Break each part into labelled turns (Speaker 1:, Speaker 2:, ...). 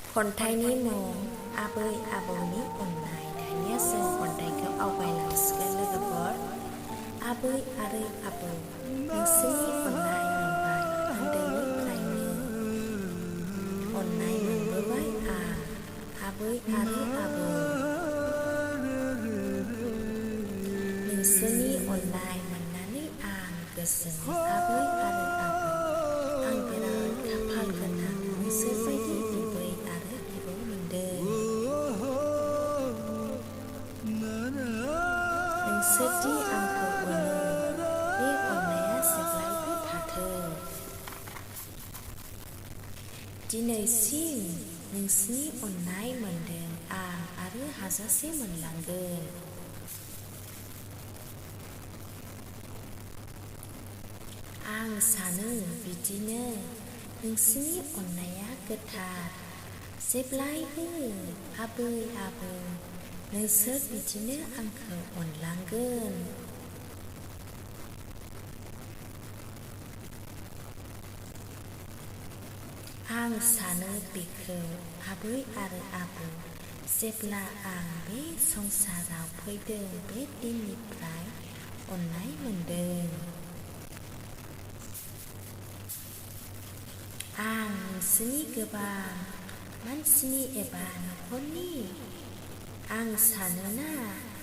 Speaker 1: खन्थाइनि मुं आबै आबौनि अननाय। दानिया जों खन्थाइखौ आवगायलांसिगोन लोगोफोर। आबै आरो आबौ नोंसोरनि अननाय मोनबाय उन्दैनिफ्रायनो अननाय मोनबोबाय आं आबै आरो आबौ नोंसोरनि अननाय मोननानै आं गोजोनो आबै आरो आबौ आं बिराद खाफाल गोनां नोंसोरबायदि बिबै आरो बिबौ मोनदों। नोंसोरदि आंखौ अनो बे अननाया जेब्लायबो थाथों। दिनैसिम नोंसिनि अननाय मोनदों आं आरो हाजासे मोनलांगोन। आं सानो बिदिनो नोंसिनि अननाया गोथार जेब्लायबो आबै आबौ नोंसोर बिदिनो आंखौ अनलांगोन। आं सानो बेखौ आबै आरो आबौ जेब्ला आं बे संसाराव फैदों बे दिननिफ्राय अननाय मोनदों। आं नोंसोरनि गोबां मानसिनि एबा न'खरनि आं सानोना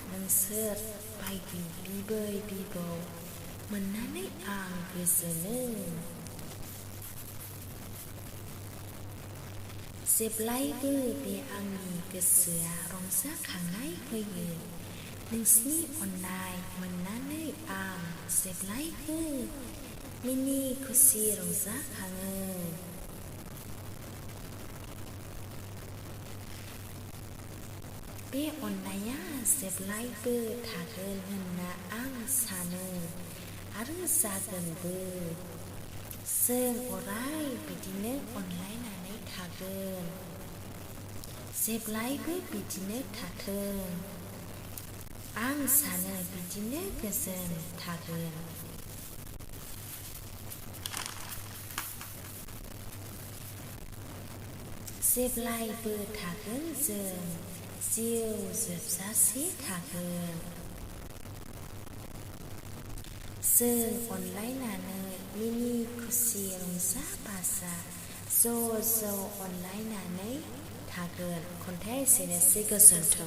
Speaker 1: नोंसोर बायदि बिबै बिबौ मोननानै आं गोजोनो। जेब्लायबो बे आंनि गोसोआ रंजाखांनाय होयो। नोंसिनि अननाय मोननानै आं जेब्लायबो मिनि खुसि रंजाखाङो। बे अननाया जेब्लायबो थागोन होनना आं सानो आरो जागोनबो। जों अराय बिदिनो अनलायनानै थागोन जेब्लायबो बिदिनो थाथों। आं सानो बिदिनो गोजोन थागोन। जेब्लायबो थागोन जों जिउ जोबजासे थागोन। जों अनलायनानै मिनि खुसि रंजा बाजा ज' ज' अनलायनानै थागोन। खन्थाइया एसेनोसै गोजोन्थों।